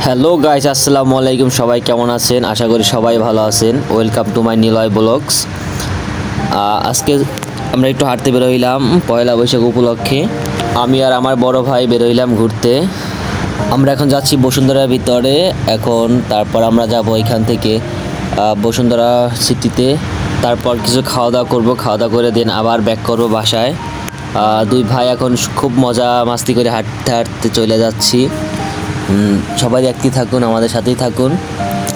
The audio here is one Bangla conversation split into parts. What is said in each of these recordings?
হ্যালো গাইস, আসসালামু আলাইকুম। সবাই কেমন আছেন? আশা করি সবাই ভালো আছেন। Welcome to my Niloy blogs. আজকে আমরা একটু হাঁটতে বেরোইলাম পয়লা বৈশাখ উপলক্ষে। আমি আর আমার বড় ভাই বেরোইলাম ঘুরতে। আমরা এখন যাচ্ছি বসুন্ধরার ভিতরে। তারপর আমরা যাব এখান থেকে বসুন্ধরা সিটিতে। তারপর কিছু খাওয়া দাওয়া করবো, খাওয়া দাওয়া করে দিন আবার ব্যাক করবো বাসায়। দুই ভাই এখন খুব মজা মাস্তি করে হাঁটতে হাঁটতে চলে যাচ্ছি। সবাই দেখতে থাকুন, আমাদের সাথেই থাকুন।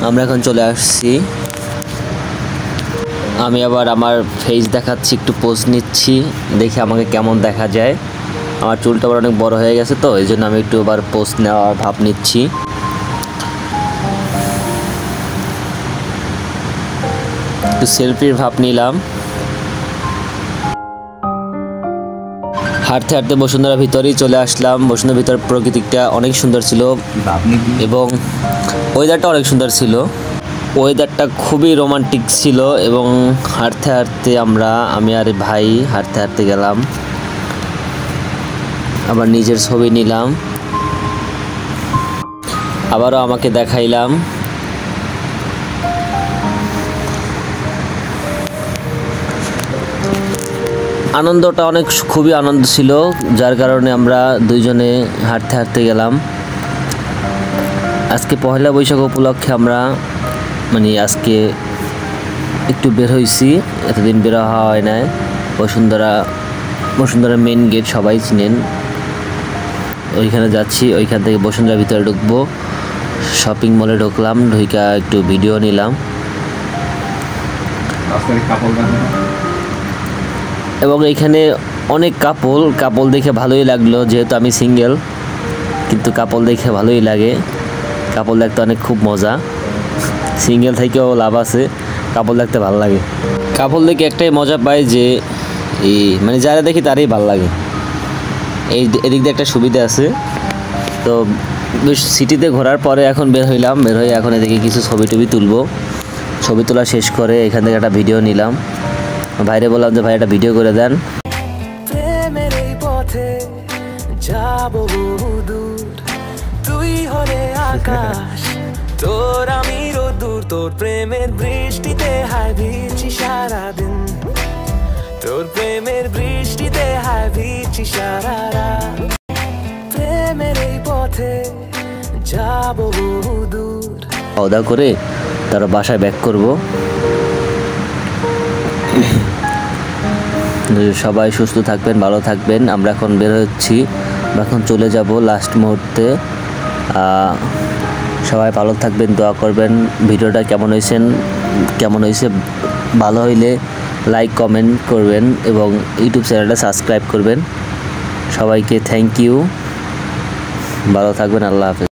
আমরা এখন চলে আসছি। আমি আবার আমার ফেস দেখাচ্ছি, একটু পোজ নিচ্ছি, দেখি আমাকে কেমন দেখা যায়। আমার চুলটা আবার অনেক বড় হয়ে গেছে, তো এই জন্য আমি একটু আবার পোজ নেওয়ার ভাব নিচ্ছি। একটু সেলফির ভাব নিলাম। হাঁটতে হাঁটতে বসুন্ধরার ভিতরেই চলে আসলাম। বসুন্ধরার ভিতর প্রকৃতিটা অনেক সুন্দর ছিল এবং ওয়েদারটা অনেক সুন্দর ছিল। ওয়েদারটা খুবই রোমান্টিক ছিল এবং হাঁটতে হাঁটতে আমি আর ভাই হাঁটতে হাঁটতে গেলাম। আবার নিজের ছবি নিলাম, আবারও আমাকে দেখাইলাম। আনন্দটা খুবই আনন্দ ছিল, যার কারণে আমরা দুইজনে হাঁটতে হাঁটতে গেলাম। আজকে পয়লা বৈশাখ উপলক্ষে আমরা আজকে একটু বের হয়েছি, এতদিন বের হওয়া হয় নাই। বসুন্ধরা মেন গেট সবাই চিনেন, ওইখানে যাচ্ছি। ওইখান থেকে বসুন্ধরার ভিতরে ঢুকবো। শপিং মলে ঢুকলাম, ঢুকা একটু ভিডিও নিলাম এবং এইখানে অনেক কাপল দেখে ভালোই লাগলো। যেহেতু আমি সিঙ্গেল, কিন্তু কাপল দেখে ভালোই লাগে। কাপল দেখতে খুব মজা। সিঙ্গেল থেকেও লাভ আছে, কাপল দেখতে ভালো লাগে। কাপল দেখে একটাই মজা পায় যে যারা দেখি তারই ভালো লাগে। এদিক দিয়ে একটা সুবিধা আছে। তো সিটিতে ঘোরার পরে এখন বের হয়ে এখন এদিকে কিছু ছবি তুলবো। ছবি তোলা শেষ করে এখান থেকে একটা ভিডিও নিলাম। ভাইরে বললাম যে ভাই একটা ভিডিও করে দেন। প্রেমের এই পথে যাব বহুদূর, তুই হলে আকাশ, তোর আমি রোদ্দুর। তোর প্রেমের বৃষ্টিতে হায় ভিজছি সারাদিন, তোর প্রেমের বৃষ্টিতে হায় ভিজছি সারা রাত। প্রেমের এই পথে যাব বহুদূর। খাওয়া দাওয়া করে তারা বাসায় ব্যাক করবো। সবাই সুস্থ থাকবেন, ভালো থাকবেন। আমরা এখন বের হচ্ছি, এখন চলে যাব লাস্ট মুহূর্তে। সবাই ভালো থাকবেন, দোয়া করবেন। ভিডিওটা কেমন হয়েছে ভালো হইলে লাইক কমেন্ট করবেন এবং ইউটিউব চ্যানেলটা সাবস্ক্রাইব করবেন। সবাইকে থ্যাংক ইউ, ভালো থাকবেন, আল্লাহ হাফেজ।